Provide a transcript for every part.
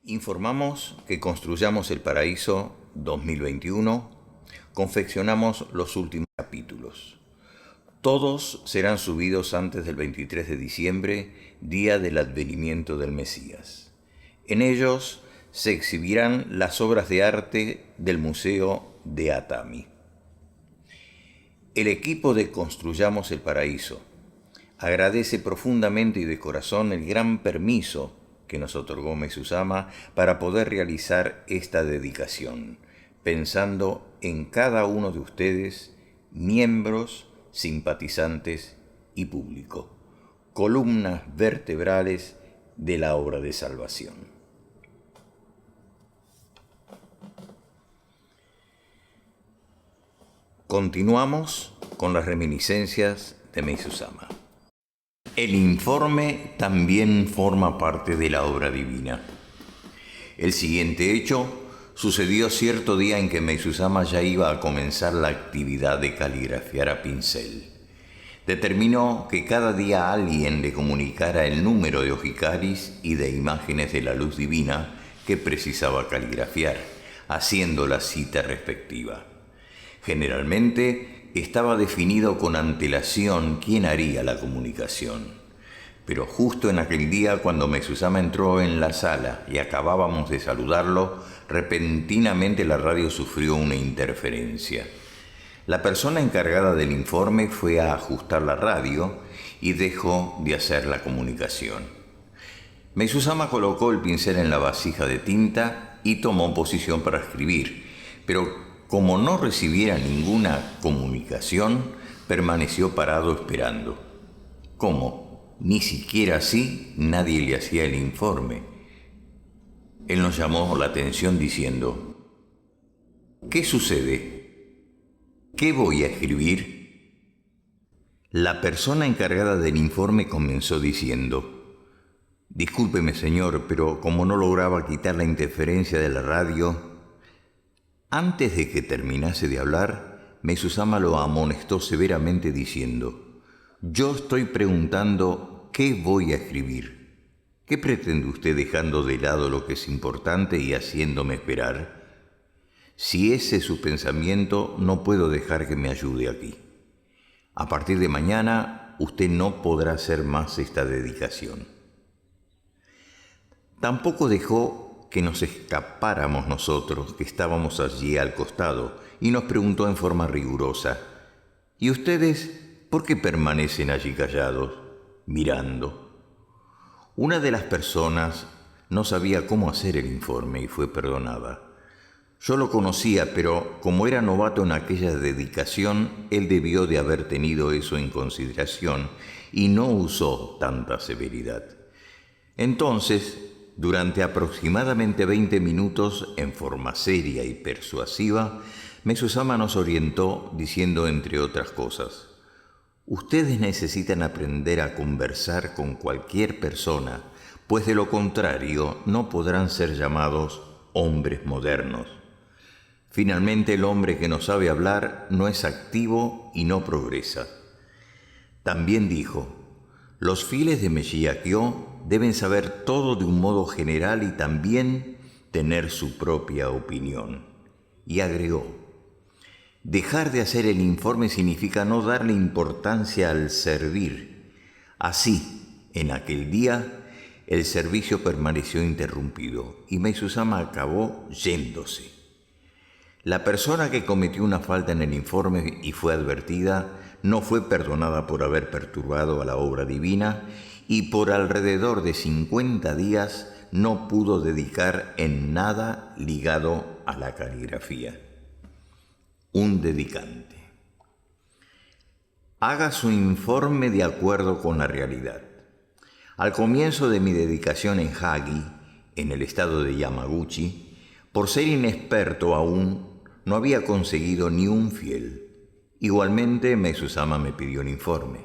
Informamos que Construyamos el Paraíso 2021 confeccionamos los últimos capítulos. Todos serán subidos antes del 23 de diciembre, día del advenimiento del Mesías. En ellos se exhibirán las obras de arte del Museo de Atami. El equipo de Construyamos el Paraíso agradece profundamente y de corazón el gran permiso que nos otorgó Mesusama para poder realizar esta dedicación, pensando en cada uno de ustedes, miembros, simpatizantes y público, columnas vertebrales de la obra de salvación. Continuamos con las reminiscencias de Mesusama. El informe también forma parte de la obra divina. El siguiente hecho sucedió cierto día en que Mesusama ya iba a comenzar la actividad de caligrafiar a pincel. Determinó que cada día alguien le comunicara el número de ojicaris y de imágenes de la luz divina que precisaba caligrafiar, haciendo la cita respectiva. Generalmente estaba definido con antelación quién haría la comunicación. Pero justo en aquel día, cuando Mesusama entró en la sala y acabábamos de saludarlo, repentinamente la radio sufrió una interferencia. La persona encargada del informe fue a ajustar la radio y dejó de hacer la comunicación. Mesusama colocó el pincel en la vasija de tinta y tomó posición para escribir, pero como no recibiera ninguna comunicación, permaneció parado esperando. ¿Cómo? Ni siquiera así nadie le hacía el informe. Él nos llamó la atención diciendo: ¿qué sucede? ¿Qué voy a escribir? La persona encargada del informe comenzó diciendo: discúlpeme, señor, pero como no lograba quitar la interferencia de la radio. Antes de que terminase de hablar, Mesusama lo amonestó severamente diciendo: yo estoy preguntando qué voy a escribir. ¿Qué pretende usted dejando de lado lo que es importante y haciéndome esperar? Si ese es su pensamiento, no puedo dejar que me ayude aquí. A partir de mañana, usted no podrá hacer más esta dedicación. Tampoco dejó que nos escapáramos nosotros, que estábamos allí al costado, y nos preguntó en forma rigurosa: ¿y ustedes por qué permanecen allí callados, mirando? Una de las personas no sabía cómo hacer el informe y fue perdonada. Yo lo conocía, pero como era novato en aquella dedicación, él debió de haber tenido eso en consideración y no usó tanta severidad. Entonces, durante aproximadamente 20 minutos, en forma seria y persuasiva, Mesusama nos orientó diciendo, entre otras cosas: ustedes necesitan aprender a conversar con cualquier persona, pues de lo contrario no podrán ser llamados hombres modernos. Finalmente, el hombre que no sabe hablar no es activo y no progresa. También dijo: los fieles de Mejiakyo deben saber todo de un modo general y también tener su propia opinión. Y agregó: dejar de hacer el informe significa no darle importancia al servir. Así, en aquel día, el servicio permaneció interrumpido y Mesusama acabó yéndose. La persona que cometió una falta en el informe y fue advertida no fue perdonada por haber perturbado a la obra divina y por alrededor de 50 días no pudo dedicar en nada ligado a la caligrafía. Un dedicante. Haga su informe de acuerdo con la realidad. Al comienzo de mi dedicación en Hagi, en el estado de Yamaguchi, por ser inexperto aún, no había conseguido ni un fiel. Igualmente, Mesusama me pidió un informe,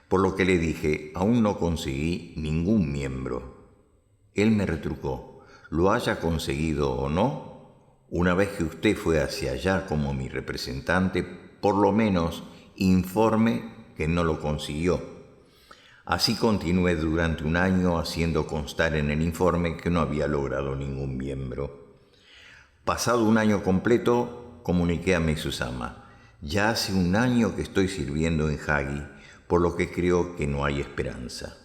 por lo que le dije: aún no conseguí ningún miembro. Él me retrucó: lo haya conseguido o no, una vez que usted fue hacia allá como mi representante, por lo menos informe que no lo consiguió. Así continué durante un año haciendo constar en el informe que no había logrado ningún miembro. Pasado un año completo, comuniqué a Meizu-sama: ya hace un año que estoy sirviendo en Hagi, por lo que creo que no hay esperanza.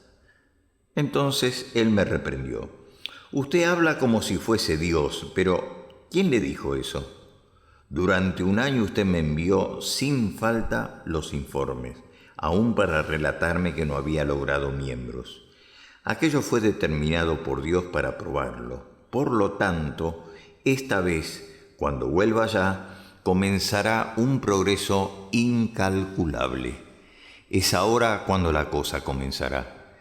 Entonces él me reprendió: usted habla como si fuese Dios, pero ¿quién le dijo eso? Durante un año usted me envió sin falta los informes, aún para relatarme que no había logrado miembros. Aquello fue determinado por Dios para probarlo. Por lo tanto, esta vez, cuando vuelva allá, comenzará un progreso incalculable. Es ahora cuando la cosa comenzará.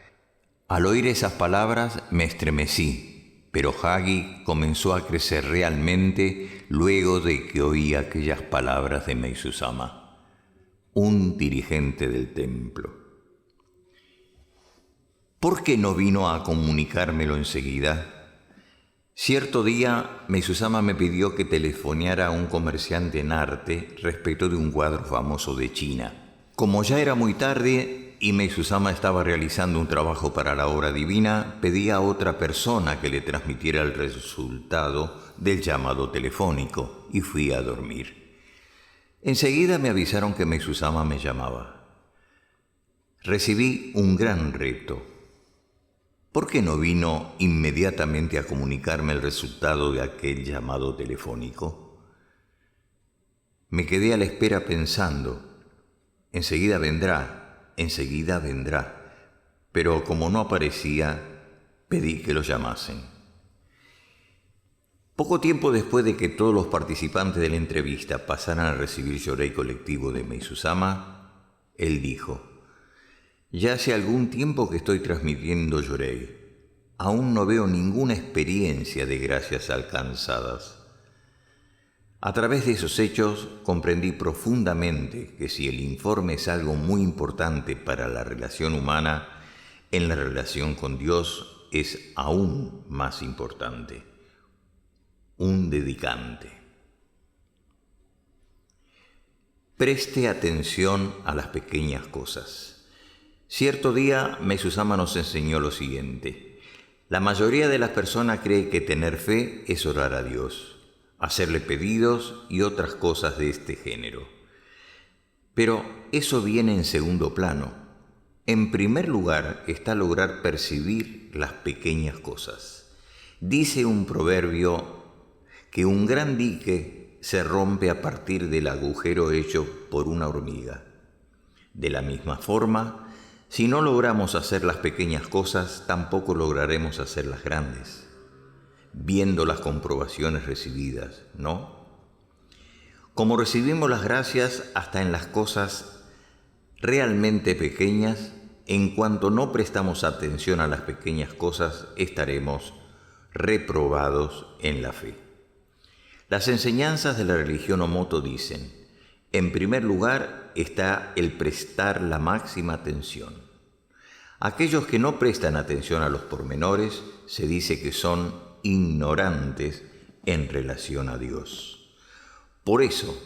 Al oír esas palabras me estremecí, pero Hagi comenzó a crecer realmente luego de que oí aquellas palabras de Meizu-sama, un dirigente del templo. ¿Por qué no vino a comunicármelo enseguida? Cierto día, Meizu-sama me pidió que telefoneara a un comerciante en arte respecto de un cuadro famoso de China. Como ya era muy tarde y Meizu-sama estaba realizando un trabajo para la obra divina, pedí a otra persona que le transmitiera el resultado del llamado telefónico y fui a dormir. Enseguida me avisaron que Meizu-sama me llamaba. Recibí un gran reto. ¿Por qué no vino inmediatamente a comunicarme el resultado de aquel llamado telefónico? Me quedé a la espera pensando: enseguida vendrá, pero como no aparecía, pedí que lo llamasen. Poco tiempo después de que todos los participantes de la entrevista pasaran a recibir Yorei colectivo de Meizu-sama, él dijo: ya hace algún tiempo que estoy transmitiendo Yorei. Aún no veo ninguna experiencia de gracias alcanzadas. A través de esos hechos comprendí profundamente que si el informe es algo muy importante para la relación humana, en la relación con Dios es aún más importante. Un dedicante. Preste atención a las pequeñas cosas. Cierto día, Meizu-sama nos enseñó lo siguiente: la mayoría de las personas cree que tener fe es orar a Dios, hacerle pedidos y otras cosas de este género. Pero eso viene en segundo plano. En primer lugar está lograr percibir las pequeñas cosas. Dice un proverbio que un gran dique se rompe a partir del agujero hecho por una hormiga. De la misma forma, si no logramos hacer las pequeñas cosas, tampoco lograremos hacer las grandes. Viendo las comprobaciones recibidas, ¿no? Como recibimos las gracias hasta en las cosas realmente pequeñas, en cuanto no prestamos atención a las pequeñas cosas, estaremos reprobados en la fe. Las enseñanzas de la religión Omoto dicen: en primer lugar está el prestar la máxima atención. Aquellos que no prestan atención a los pormenores se dice que son ignorantes en relación a Dios. Por eso,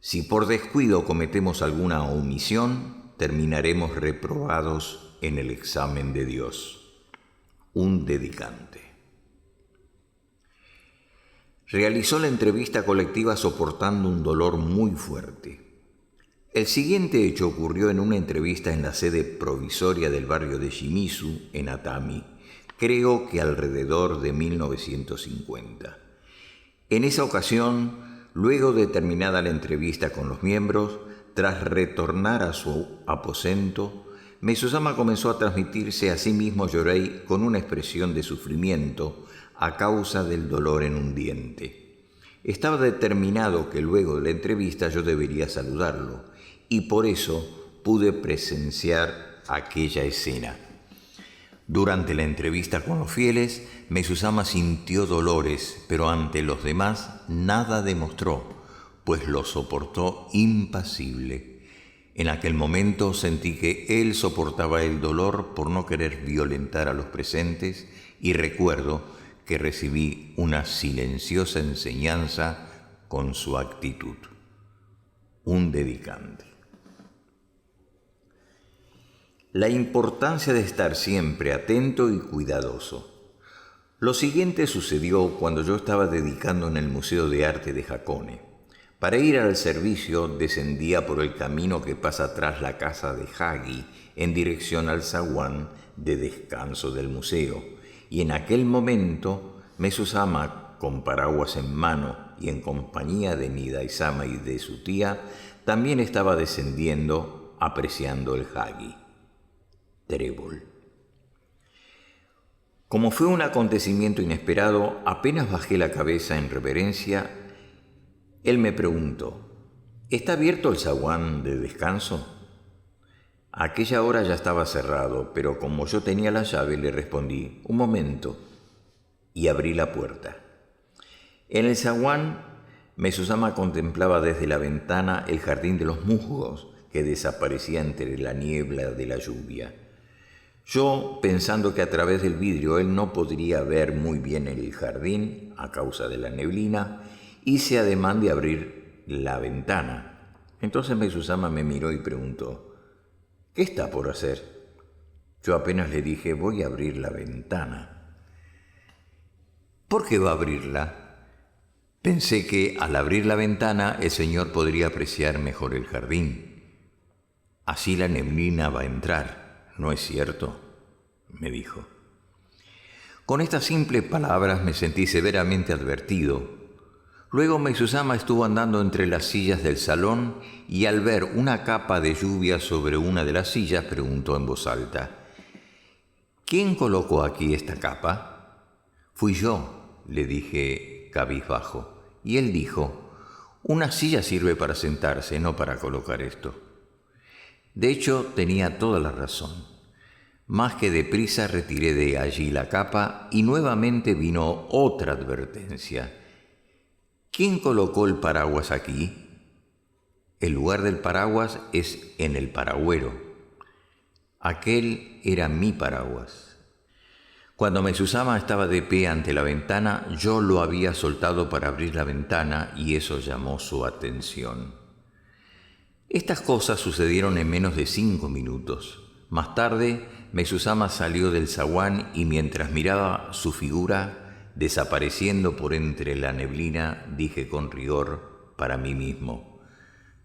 si por descuido cometemos alguna omisión, terminaremos reprobados en el examen de Dios. Un dedicante. Realizó la entrevista colectiva soportando un dolor muy fuerte. El siguiente hecho ocurrió en una entrevista en la sede provisoria del barrio de Shimizu, en Atami, creo que alrededor de 1950. En esa ocasión, luego de terminada la entrevista con los miembros, tras retornar a su aposento, Meizu-sama comenzó a transmitirse a sí mismo Yorei con una expresión de sufrimiento a causa del dolor en un diente. Estaba determinado que luego de la entrevista yo debería saludarlo, y por eso pude presenciar aquella escena. Durante la entrevista con los fieles, Meizu-sama sintió dolores, pero ante los demás nada demostró, pues lo soportó impasible. En aquel momento sentí que él soportaba el dolor por no querer violentar a los presentes, y recuerdo que recibí una silenciosa enseñanza con su actitud. Un dedicante. La importancia de estar siempre atento y cuidadoso. Lo siguiente sucedió cuando yo estaba dedicando en el Museo de Arte de Hakone. Para ir al servicio descendía por el camino que pasa tras la casa de Hagi en dirección al zaguán de descanso del museo, y en aquel momento Mezu-sama, con paraguas en mano y en compañía de Nidai-sama y de su tía, también estaba descendiendo apreciando el Hagi. Trébol. Como fue un acontecimiento inesperado, apenas bajé la cabeza en reverencia, él me preguntó: ¿está abierto el zaguán de descanso? A aquella hora ya estaba cerrado, pero como yo tenía la llave, le respondí: un momento, y abrí la puerta. En el zaguán, Mezu-sama contemplaba desde la ventana el jardín de los musgos que desaparecía entre la niebla de la lluvia. Yo, pensando que a través del vidrio él no podría ver muy bien el jardín a causa de la neblina, hice ademán de abrir la ventana. Entonces Mezu-sama me miró y preguntó: ¿qué está por hacer? Yo apenas le dije: voy a abrir la ventana. ¿Por qué va a abrirla? Pensé que al abrir la ventana el señor podría apreciar mejor el jardín. Así la neblina va a entrar, ¿no es cierto?, me dijo. Con estas simples palabras me sentí severamente advertido. Luego Mezu-sama estuvo andando entre las sillas del salón y al ver una capa de lluvia sobre una de las sillas preguntó en voz alta: ¿quién colocó aquí esta capa? Fui yo, le dije cabizbajo, y él dijo: una silla sirve para sentarse, no para colocar esto. De hecho, tenía toda la razón. Más que deprisa retiré de allí la capa y nuevamente vino otra advertencia. ¿Quién colocó el paraguas aquí? El lugar del paraguas es en el paragüero. Aquel era mi paraguas. Cuando Mezu-sama estaba de pie ante la ventana, yo lo había soltado para abrir la ventana y eso llamó su atención. Estas cosas sucedieron en menos de 5 minutos. Más tarde, Mezu-sama salió del zaguán y mientras miraba su figura desapareciendo por entre la neblina, dije con rigor para mí mismo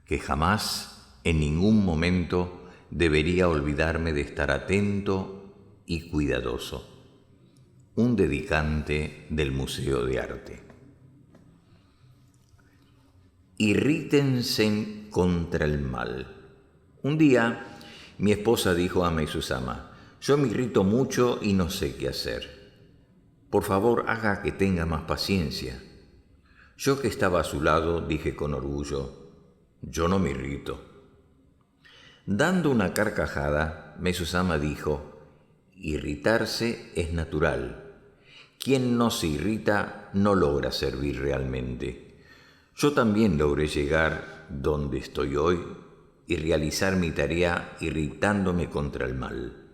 que jamás, en ningún momento, debería olvidarme de estar atento y cuidadoso. Un dedicante del Museo de Arte. Irrítense contra el mal. Un día, mi esposa dijo a Mezu-sama: yo me irrito mucho y no sé qué hacer. Por favor, haga que tenga más paciencia. Yo, que estaba a su lado, dije con orgullo: yo no me irrito. Dando una carcajada, Mezu-sama dijo: irritarse es natural. Quien no se irrita no logra servir realmente. Yo también logré llegar donde estoy hoy y realizar mi tarea irritándome contra el mal.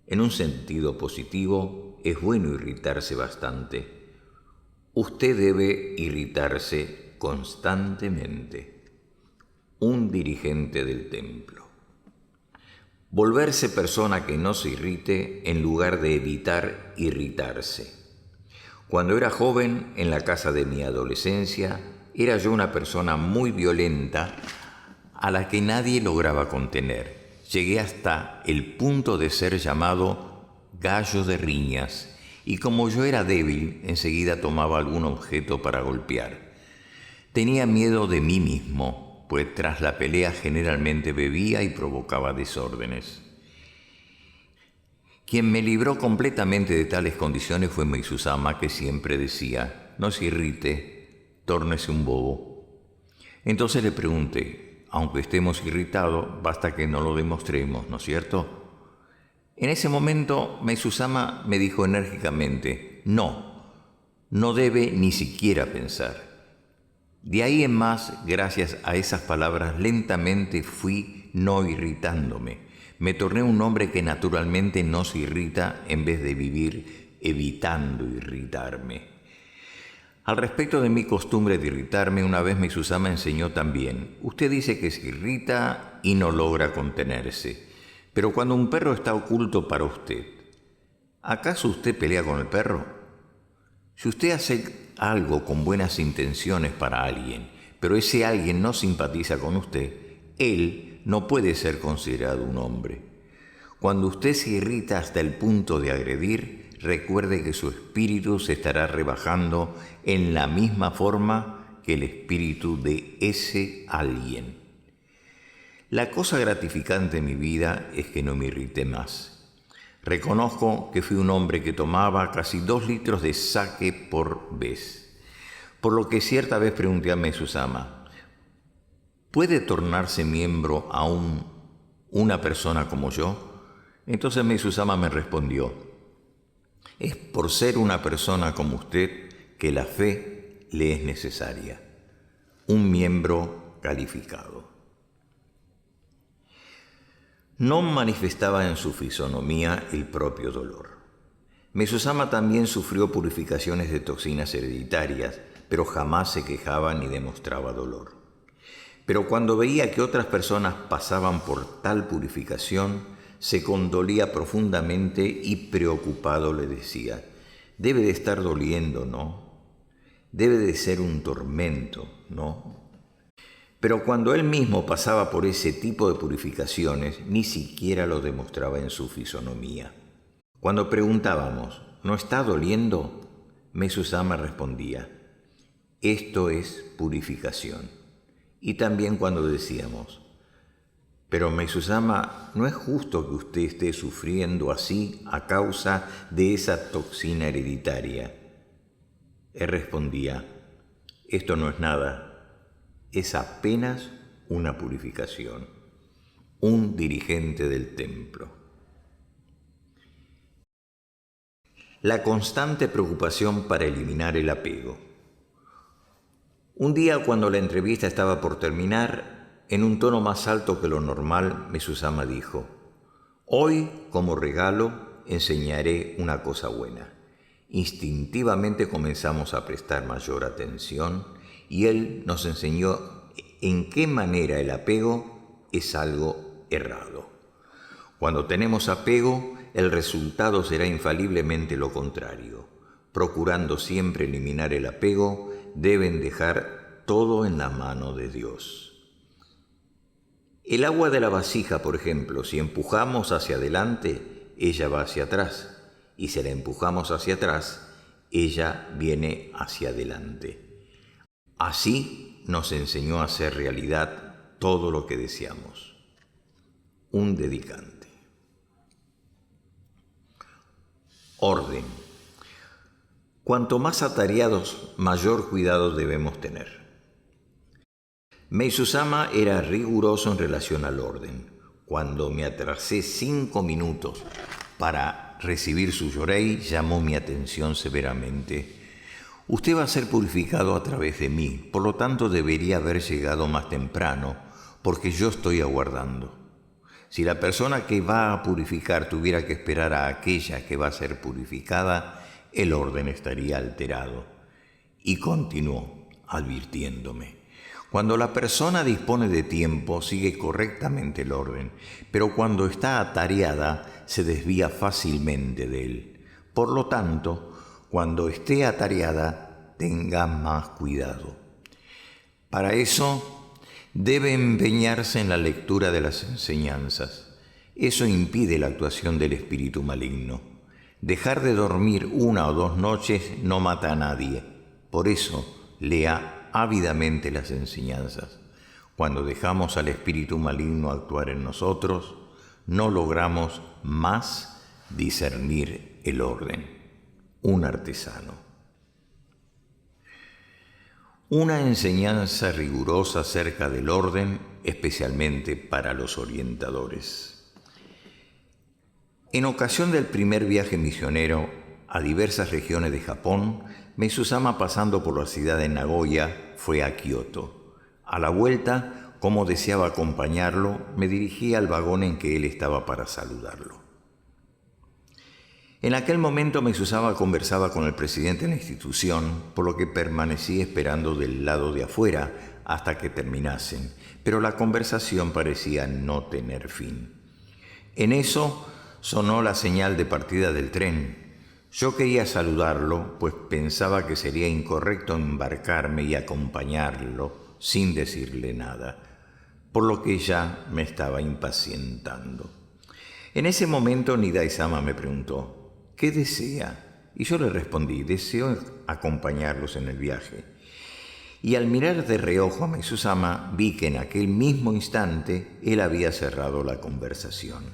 En un sentido positivo, es bueno irritarse bastante. Usted debe irritarse constantemente. Un dirigente del templo. Volverse persona que no se irrite en lugar de evitar irritarse. Cuando era joven, en la casa de mi adolescencia, era yo una persona muy violenta a la que nadie lograba contener. Llegué hasta el punto de ser llamado gallo de riñas, y como yo era débil, enseguida tomaba algún objeto para golpear. Tenía miedo de mí mismo, pues tras la pelea generalmente bebía y provocaba desórdenes. Quien me libró completamente de tales condiciones fue Mezu-sama, que siempre decía: no se irrite, tórnese un bobo. Entonces le pregunté: aunque estemos irritados, basta que no lo demostremos, ¿no es cierto? En ese momento, Mezu-sama me dijo enérgicamente: no debe ni siquiera pensar. De ahí en más, gracias a esas palabras, lentamente fui no irritándome. Me torné un hombre que naturalmente no se irrita en vez de vivir evitando irritarme. Al respecto de mi costumbre de irritarme, una vez Mezu-sama enseñó también: usted dice que se irrita y no logra contenerse. Pero cuando un perro está oculto para usted, ¿acaso usted pelea con el perro? Si usted hace algo con buenas intenciones para alguien, pero ese alguien no simpatiza con usted, él no puede ser considerado un hombre. Cuando usted se irrita hasta el punto de agredir, recuerde que su espíritu se estará rebajando en la misma forma que el espíritu de ese alguien. La cosa gratificante en mi vida es que no me irrité más. Reconozco que fui un hombre que tomaba casi 2 litros de sake por vez, por lo que cierta vez pregunté a Mesuzama, ¿puede tornarse miembro aún una persona como yo? Entonces Mesuzama me respondió, es por ser una persona como usted que la fe le es necesaria, un miembro calificado. No manifestaba en su fisonomía el propio dolor. Mesuzama también sufrió purificaciones de toxinas hereditarias, pero jamás se quejaba ni demostraba dolor. Pero cuando veía que otras personas pasaban por tal purificación, se condolía profundamente y preocupado le decía, debe de estar doliendo, ¿no? Debe de ser un tormento, ¿no? Pero cuando él mismo pasaba por ese tipo de purificaciones, ni siquiera lo demostraba en su fisonomía. Cuando preguntábamos, ¿no está doliendo? Mesuzama respondía, esto es purificación. Y también cuando decíamos, pero Mesuzama, ¿no es justo que usted esté sufriendo así a causa de esa toxina hereditaria? Él respondía, esto no es nada, es apenas una purificación, un dirigente del templo. La constante preocupación para eliminar el apego. Un día, cuando la entrevista estaba por terminar, en un tono más alto que lo normal, Mesuzama dijo, hoy, como regalo, enseñaré una cosa buena. Instintivamente comenzamos a prestar mayor atención y él nos enseñó en qué manera el apego es algo errado. Cuando tenemos apego, el resultado será infaliblemente lo contrario. Procurando siempre eliminar el apego, deben dejar todo en la mano de Dios. El agua de la vasija, por ejemplo, si empujamos hacia adelante, ella va hacia atrás, y si la empujamos hacia atrás, ella viene hacia adelante. Así nos enseñó a hacer realidad todo lo que deseamos. Un dedicante. Orden. Cuanto más atareados, mayor cuidado debemos tener. Mesuzama era riguroso en relación al orden. Cuando me atrasé 5 minutos para recibir su yorei, llamó mi atención severamente. Usted va a ser purificado a través de mí, por lo tanto debería haber llegado más temprano, porque yo estoy aguardando. Si la persona que va a purificar tuviera que esperar a aquella que va a ser purificada, el orden estaría alterado. Y continuó, advirtiéndome. Cuando la persona dispone de tiempo, sigue correctamente el orden, pero cuando está atareada, se desvía fácilmente de él. Por lo tanto, cuando esté atareada, tenga más cuidado. Para eso, debe empeñarse en la lectura de las enseñanzas. Eso impide la actuación del espíritu maligno. Dejar de dormir 1 o 2 noches no mata a nadie. Por eso, lea ávidamente las enseñanzas. Cuando dejamos al espíritu maligno actuar en nosotros, no logramos más discernir el orden. Un artesano. Una enseñanza rigurosa acerca del orden, especialmente para los orientadores. En ocasión del primer viaje misionero a diversas regiones de Japón, Mesuzama, pasando por la ciudad de Nagoya, fue a Kioto. A la vuelta, como deseaba acompañarlo, me dirigí al vagón en que él estaba para saludarlo. En aquel momento Mesuzama conversaba con el presidente de la institución, por lo que permanecí esperando del lado de afuera hasta que terminasen, pero la conversación parecía no tener fin. En eso sonó la señal de partida del tren. Yo quería saludarlo, pues pensaba que sería incorrecto embarcarme y acompañarlo sin decirle nada, por lo que ya me estaba impacientando. En ese momento Nidai-sama me preguntó, ¿qué desea? Y yo le respondí, deseo acompañarlos en el viaje. Y al mirar de reojo a Meishu-sama vi que en aquel mismo instante él había cerrado la conversación.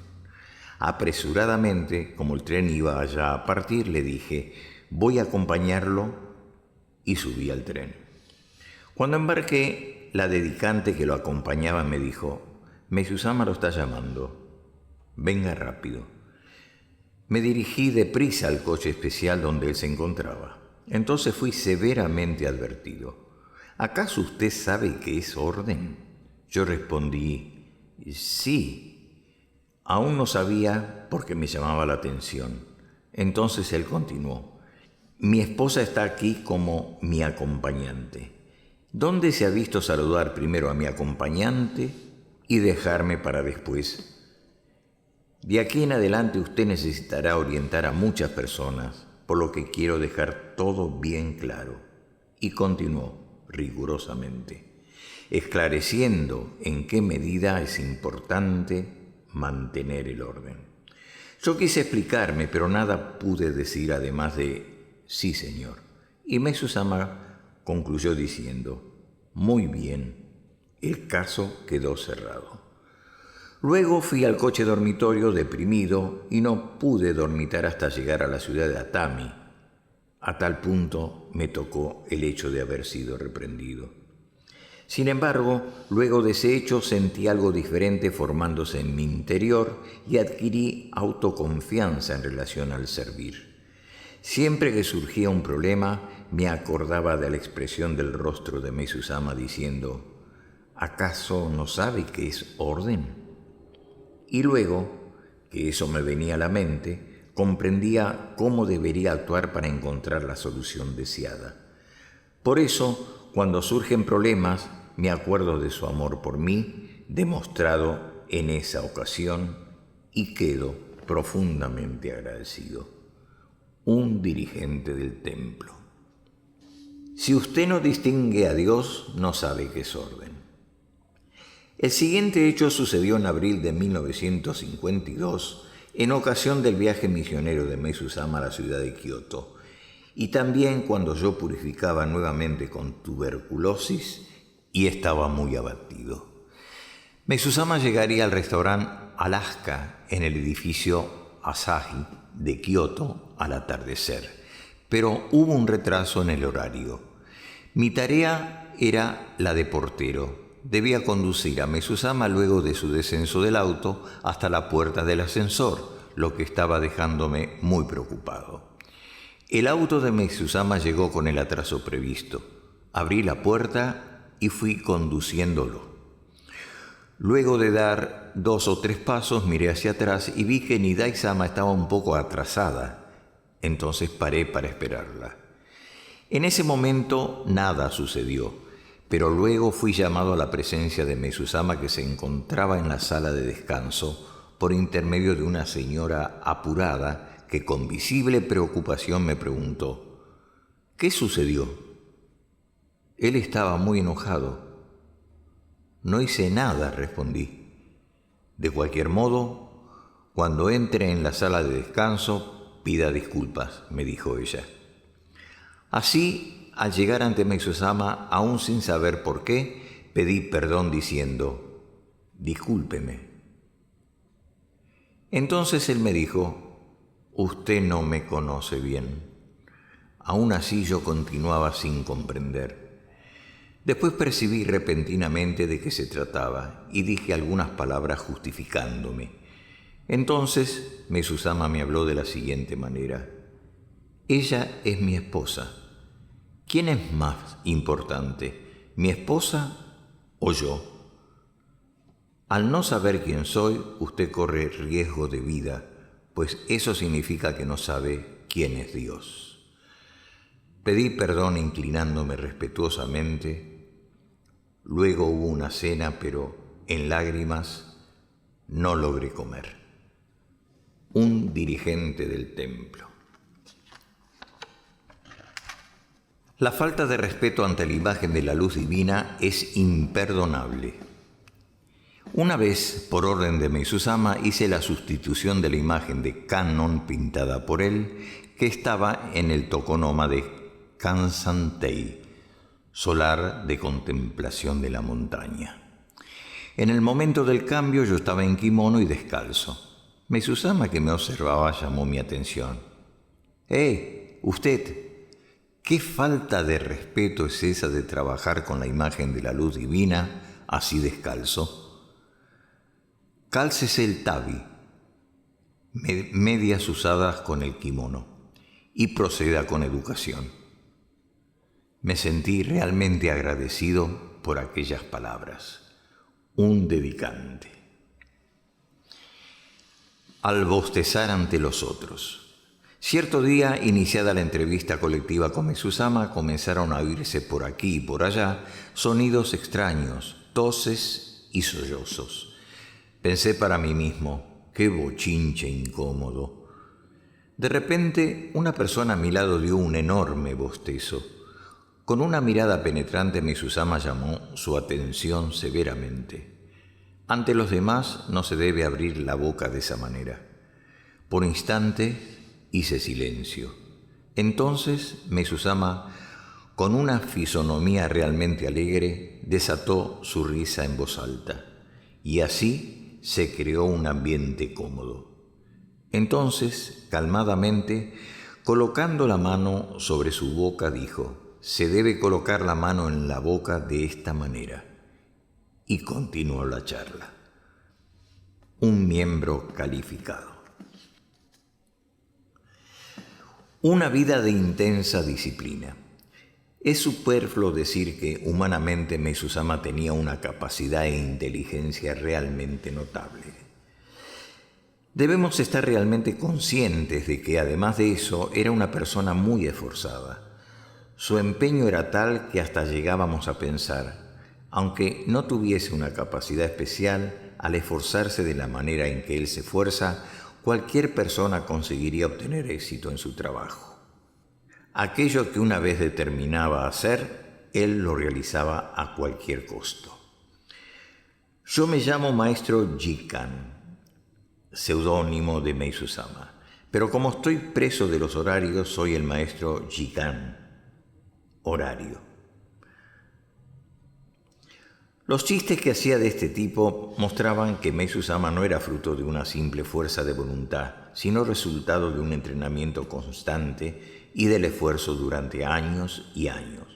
Apresuradamente, como el tren iba ya a partir, le dije, voy a acompañarlo, y subí al tren. Cuando embarqué, la dedicante que lo acompañaba me dijo, Meishu-sama lo está llamando, venga rápido. Me dirigí deprisa al coche especial donde él se encontraba. Entonces fui severamente advertido. ¿Acaso usted sabe qué es orden? Yo respondí, sí. Aún no sabía porque me llamaba la atención. Entonces él continuó, mi esposa está aquí como mi acompañante. ¿Dónde se ha visto saludar primero a mi acompañante y dejarme para después? De aquí en adelante usted necesitará orientar a muchas personas, por lo que quiero dejar todo bien claro. Y continuó rigurosamente, esclareciendo en qué medida es importante mantener el orden. Yo quise explicarme, pero nada pude decir además de sí, señor. Y Meishu-sama concluyó diciendo, muy bien, el caso quedó cerrado. Luego fui al coche dormitorio deprimido y no pude dormitar hasta llegar a la ciudad de Atami. A tal punto me tocó el hecho de haber sido reprendido. Sin embargo, luego de ese hecho sentí algo diferente formándose en mi interior y adquirí autoconfianza en relación al servir. Siempre que surgía un problema, me acordaba de la expresión del rostro de Meishu-sama diciendo, ¿acaso no sabe qué es orden? Y luego, que eso me venía a la mente, comprendía cómo debería actuar para encontrar la solución deseada. Por eso, cuando surgen problemas, me acuerdo de su amor por mí, demostrado en esa ocasión, y quedo profundamente agradecido. Un dirigente del templo. Si usted no distingue a Dios, no sabe qué es orden. El siguiente hecho sucedió en abril de 1952, en ocasión del viaje misionero de Meishu-sama a la ciudad de Kioto, y también cuando yo purificaba nuevamente con tuberculosis y estaba muy abatido. Meishu-sama llegaría al restaurante Alaska en el edificio Asahi de Kioto al atardecer, pero hubo un retraso en el horario. Mi tarea era la de portero. Debía conducir a Meishu-sama luego de su descenso del auto hasta la puerta del ascensor, lo que estaba dejándome muy preocupado. El auto de Meishu-sama llegó con el atraso previsto. Abrí la puerta y fui conduciéndolo. Luego de dar 2 o 3 pasos miré hacia atrás y vi que Nidai-sama estaba un poco atrasada. Entonces paré para esperarla. En ese momento nada sucedió. Pero luego fui llamado a la presencia de Meishu-sama que se encontraba en la sala de descanso por intermedio de una señora apurada que con visible preocupación me preguntó, ¿qué sucedió? Él estaba muy enojado. No hice nada, respondí. De cualquier modo, cuando entre en la sala de descanso, pida disculpas, me dijo ella. Así, al llegar ante Meishu-sama, aún sin saber por qué, pedí perdón diciendo, discúlpeme. Entonces él me dijo, usted no me conoce bien. Aún así yo continuaba sin comprender. Después percibí repentinamente de qué se trataba y dije algunas palabras justificándome. Entonces Meishu-sama me habló de la siguiente manera. Ella es mi esposa. ¿Quién es más importante, mi esposa o yo? Al no saber quién soy, usted corre riesgo de vida, pues eso significa que no sabe quién es Dios. Pedí perdón inclinándome respetuosamente. Luego hubo una cena, pero en lágrimas no logré comer. un dirigente del templo. La falta de respeto ante la imagen de la luz divina es imperdonable. Una vez, por orden de Meishu-sama, hice la sustitución de la imagen de Kannon pintada por él, que estaba en el tokonoma de Kansantei, solar de contemplación de la montaña. En el momento del cambio yo estaba en kimono y descalzo. Meishu-sama, que me observaba, llamó mi atención. Usted, ¿qué falta de respeto es esa de trabajar con la imagen de la luz divina así descalzo? Cálcese el tabi, medias usadas con el kimono, y proceda con educación. Me sentí realmente agradecido por aquellas palabras. Un dedicante. Al bostezar ante los otros. Cierto día, iniciada la entrevista colectiva con Meishu-sama, comenzaron a oírse por aquí y por allá sonidos extraños, toses y sollozos. Pensé para mí mismo, qué bochinche incómodo. De repente, una persona a mi lado dio un enorme bostezo. Con una mirada penetrante, Meishu-sama llamó su atención severamente. Ante los demás no se debe abrir la boca de esa manera. Por instante hice silencio. Entonces Meishu-sama, con una fisonomía realmente alegre, desató su risa en voz alta. Y así se creó un ambiente cómodo. Entonces, calmadamente, colocando la mano sobre su boca, dijo: se debe colocar la mano en la boca de esta manera. Y continuó la charla. Un miembro calificado. Una vida de intensa disciplina. Es superfluo decir que humanamente Meishu-sama tenía una capacidad e inteligencia realmente notable. Debemos estar realmente conscientes de que, además de eso, era una persona muy esforzada. Su empeño era tal que hasta llegábamos a pensar, aunque no tuviese una capacidad especial, al esforzarse de la manera en que él se esfuerza, cualquier persona conseguiría obtener éxito en su trabajo. Aquello que una vez determinaba hacer, él lo realizaba a cualquier costo. Yo me llamo Maestro Jikan, seudónimo de Meishu-sama, pero como estoy preso de los horarios, soy el Maestro Jikan, horario. Los chistes que hacía de este tipo mostraban que Meishu-sama no era fruto de una simple fuerza de voluntad, sino resultado de un entrenamiento constante y del esfuerzo durante años y años.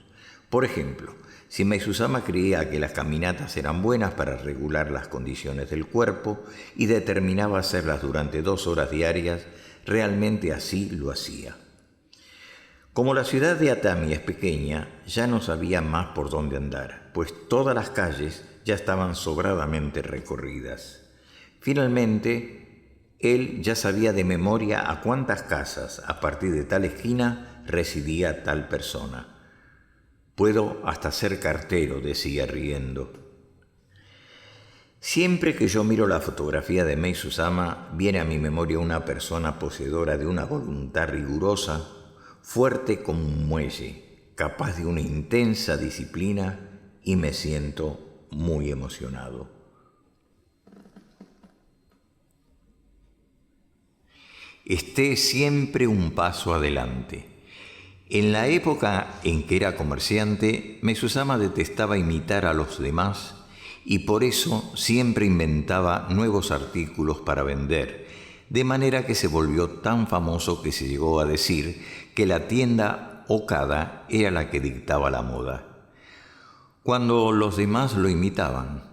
Por ejemplo, si Meishu-sama creía que las caminatas eran buenas para regular las condiciones del cuerpo y determinaba hacerlas durante 2 horas diarias, realmente así lo hacía. Como la ciudad de Atami es pequeña, ya no sabía más por dónde andar, pues todas las calles ya estaban sobradamente recorridas. Finalmente, él ya sabía de memoria a cuántas casas, a partir de tal esquina, residía tal persona. Puedo hasta ser cartero, decía riendo. Siempre que yo miro la fotografía de Meishu-sama, viene a mi memoria una persona poseedora de una voluntad rigurosa, fuerte como un muelle, capaz de una intensa disciplina, y me siento muy emocionado. Esté siempre un paso adelante. En la época en que era comerciante, Meishu-sama detestaba imitar a los demás y por eso siempre inventaba nuevos artículos para vender, de manera que se volvió tan famoso que se llegó a decir que la tienda Okada era la que dictaba la moda. Cuando los demás lo imitaban,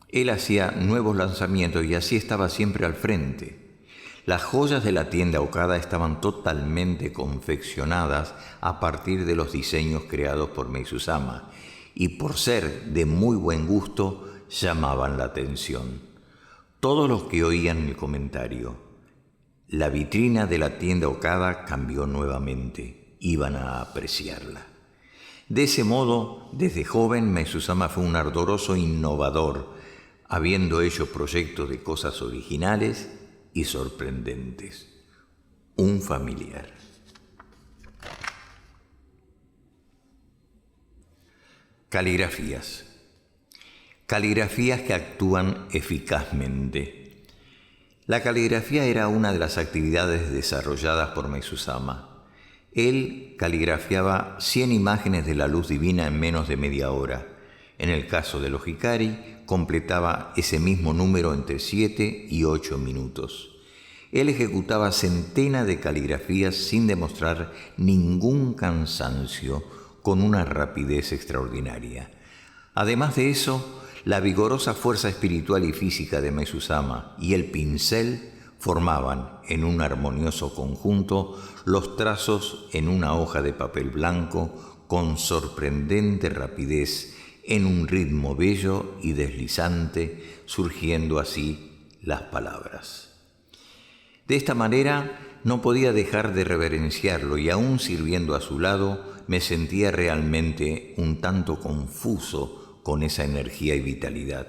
él hacía nuevos lanzamientos y así estaba siempre al frente. Las joyas de la tienda Okada estaban totalmente confeccionadas a partir de los diseños creados por Meishu-sama y por ser de muy buen gusto llamaban la atención. Todos los que oían el comentario: la vitrina de la tienda Okada cambió nuevamente, iban a apreciarla. De ese modo, desde joven, Meishu-sama fue un ardoroso innovador, habiendo hecho proyectos de cosas originales y sorprendentes. Un familiar. Caligrafías. Caligrafías que actúan eficazmente. La caligrafía era una de las actividades desarrolladas por Mesuzama. Él caligrafiaba 100 imágenes de la luz divina en menos de media hora. En el caso de los Hikari, completaba ese mismo número entre 7 y 8 minutos. Él ejecutaba centenas de caligrafías sin demostrar ningún cansancio, con una rapidez extraordinaria. Además de eso, la vigorosa fuerza espiritual y física de Mesuzama y el pincel formaban, en un armonioso conjunto, los trazos en una hoja de papel blanco con sorprendente rapidez, en un ritmo bello y deslizante, surgiendo así las palabras. De esta manera no podía dejar de reverenciarlo, y aún sirviendo a su lado me sentía realmente un tanto confuso con esa energía y vitalidad.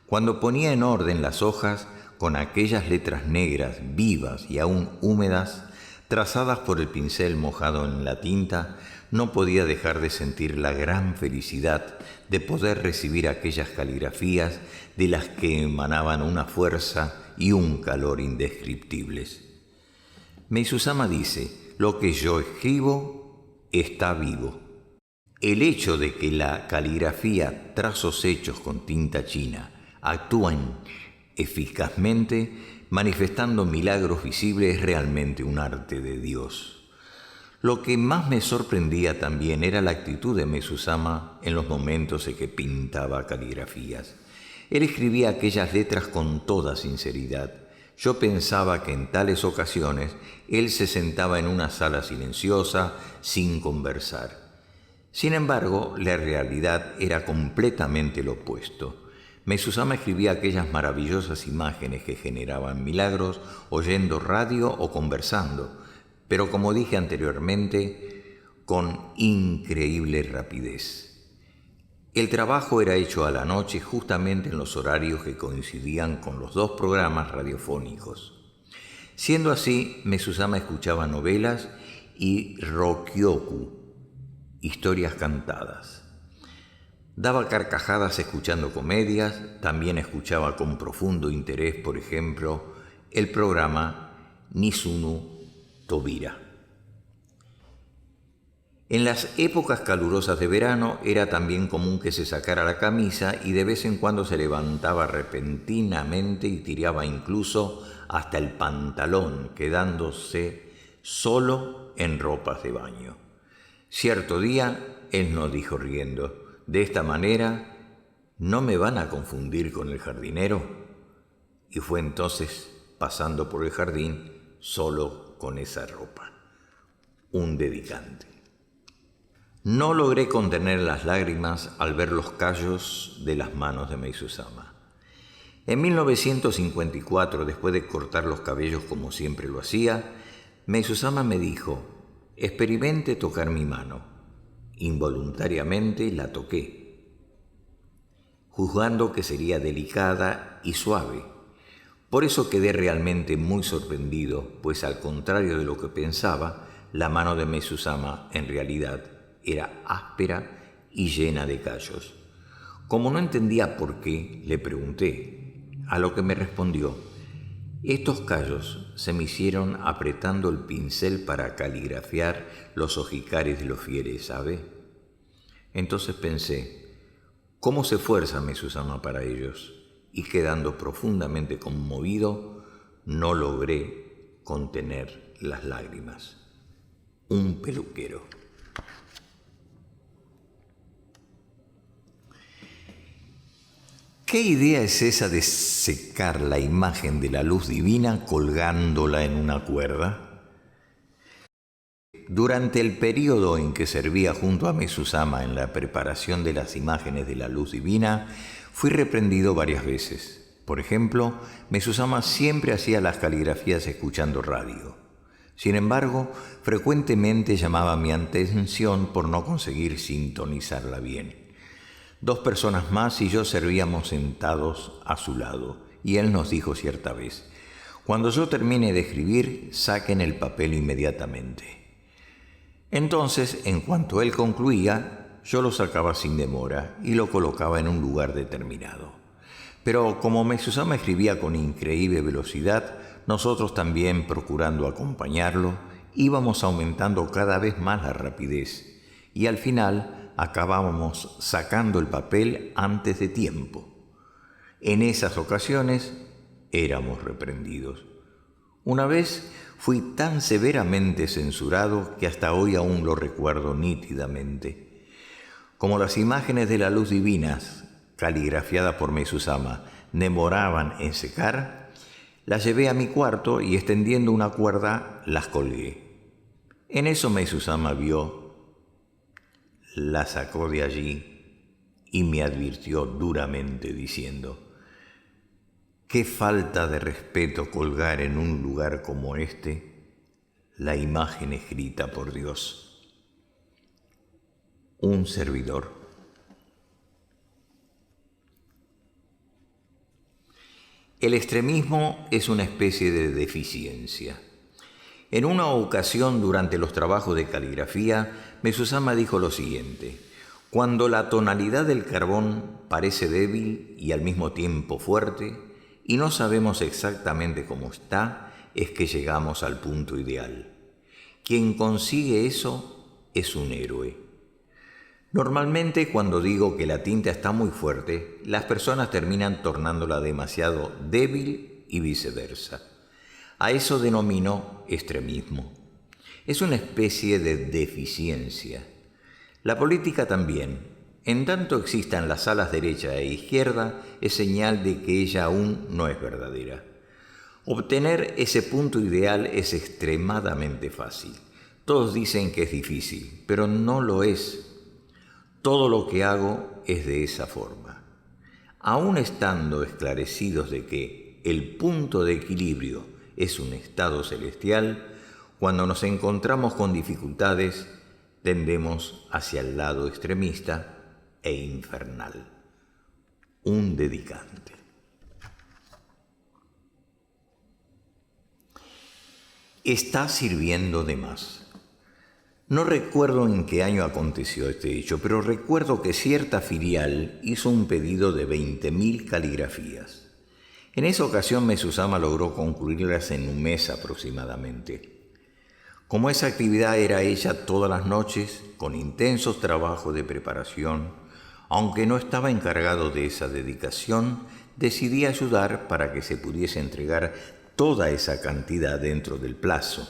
Cuando ponía en orden las hojas con aquellas letras negras, vivas y aún húmedas, trazadas por el pincel mojado en la tinta, no podía dejar de sentir la gran felicidad de poder recibir aquellas caligrafías de las que emanaban una fuerza y un calor indescriptibles. Mesuzama dice: lo que yo escribo está vivo. El hecho de que la caligrafía, trazos hechos con tinta china, actúan eficazmente, manifestando milagros visibles, es realmente un arte de Dios. Lo que más me sorprendía también era la actitud de Mesuzama en los momentos en que pintaba caligrafías. Él escribía aquellas letras con toda sinceridad. Yo pensaba que en tales ocasiones él se sentaba en una sala silenciosa, sin conversar. Sin embargo, la realidad era completamente lo opuesto. Mesuzama escribía aquellas maravillosas imágenes que generaban milagros oyendo radio o conversando, pero como dije anteriormente, con increíble rapidez. El trabajo era hecho a la noche, justamente en los horarios que coincidían con los dos programas radiofónicos. Siendo así, Mesuzama escuchaba novelas y rokyoku, historias cantadas. Daba carcajadas escuchando comedias, también escuchaba con profundo interés, por ejemplo, el programa Nizunu Tobira. En las épocas calurosas de verano era también común que se sacara la camisa y de vez en cuando se levantaba repentinamente y tiraba incluso hasta el pantalón, quedándose solo en ropas de baño. Cierto día, él nos dijo riendo: de esta manera, ¿no me van a confundir con el jardinero? Y fue entonces pasando por el jardín solo con esa ropa. Un dedicante. No logré contener las lágrimas al ver los callos de las manos de Mesuzama. En 1954, después de cortar los cabellos como siempre lo hacía, Mesuzama me dijo: experimente tocar mi mano. Involuntariamente la toqué, juzgando que sería delicada y suave. Por eso quedé realmente muy sorprendido, pues al contrario de lo que pensaba, la mano de Mesuzama en realidad era áspera y llena de callos. Como no entendía por qué, le pregunté, a lo que me respondió: estos callos se me hicieron apretando el pincel para caligrafiar los ojikares de los fieres, ¿sabe? Entonces pensé, ¿cómo se esfuerza Mesuzama para ellos? Y quedando profundamente conmovido, no logré contener las lágrimas. Un peluquero. ¿Qué idea es esa de secar la imagen de la luz divina colgándola en una cuerda? Durante el periodo en que servía junto a Mesuzama en la preparación de las imágenes de la luz divina, fui reprendido varias veces. Por ejemplo, Mesuzama siempre hacía las caligrafías escuchando radio. Sin embargo, frecuentemente llamaba mi atención por no conseguir sintonizarla bien. 2 personas más y yo servíamos sentados a su lado, y él nos dijo cierta vez: Cuando yo termine de escribir, saquen el papel inmediatamente. Entonces, en cuanto él concluía, yo lo sacaba sin demora y lo colocaba en un lugar determinado. Pero como Mesuzama escribía con increíble velocidad, nosotros también, procurando acompañarlo, íbamos aumentando cada vez más la rapidez y al final acabábamos sacando el papel antes de tiempo. En esas ocasiones éramos reprendidos. Una vez fui tan severamente censurado que hasta hoy aún lo recuerdo nítidamente. Como las imágenes de la luz divinas, caligrafiadas por Mesuzama, demoraban en secar, las llevé a mi cuarto y extendiendo una cuerda las colgué. En eso Mesuzama vio, la sacó de allí y me advirtió duramente diciendo: «Qué falta de respeto colgar en un lugar como este la imagen escrita por Dios». Un servidor. El extremismo es una especie de deficiencia. En una ocasión, durante los trabajos de caligrafía, Mesuzama dijo lo siguiente: «Cuando la tonalidad del carbón parece débil y al mismo tiempo fuerte, y no sabemos exactamente cómo está, es que llegamos al punto ideal. Quien consigue eso es un héroe». Normalmente, cuando digo que la tinta está muy fuerte, las personas terminan tornándola demasiado débil y viceversa. A eso denomino extremismo. Es una especie de deficiencia. La política también. En tanto existan las alas derecha e izquierda, es señal de que ella aún no es verdadera. Obtener ese punto ideal es extremadamente fácil. Todos dicen que es difícil, pero no lo es. Todo lo que hago es de esa forma. Aún estando esclarecidos de que el punto de equilibrio es un estado celestial, cuando nos encontramos con dificultades, tendemos hacia el lado extremista e infernal. Un dedicante. Está sirviendo de más. No recuerdo en qué año aconteció este hecho, pero recuerdo que cierta filial hizo un pedido de 20.000 caligrafías. En esa ocasión Mesuzama logró concluirlas en un mes aproximadamente. Como esa actividad era hecha todas las noches, con intensos trabajos de preparación, aunque no estaba encargado de esa dedicación, decidí ayudar para que se pudiese entregar toda esa cantidad dentro del plazo.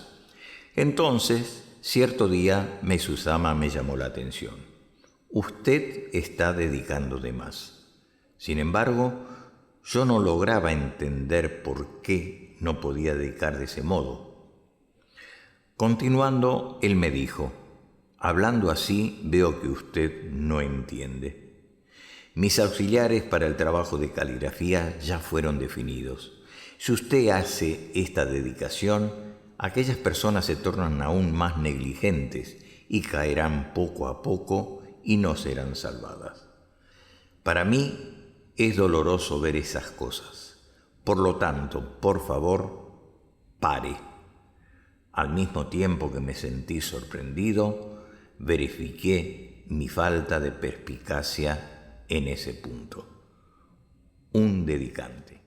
Entonces, cierto día, Mesuzama me llamó la atención. «Usted está dedicando de más». Sin embargo, yo no lograba entender por qué no podía dedicar de ese modo. Continuando, él me dijo: «Hablando así, veo que usted no entiende. Mis auxiliares para el trabajo de caligrafía ya fueron definidos. Si usted hace esta dedicación, aquellas personas se tornan aún más negligentes y caerán poco a poco y no serán salvadas. Para mí es doloroso ver esas cosas. Por lo tanto, por favor, pare». Al mismo tiempo que me sentí sorprendido, verifiqué mi falta de perspicacia en ese punto. Un dedicante.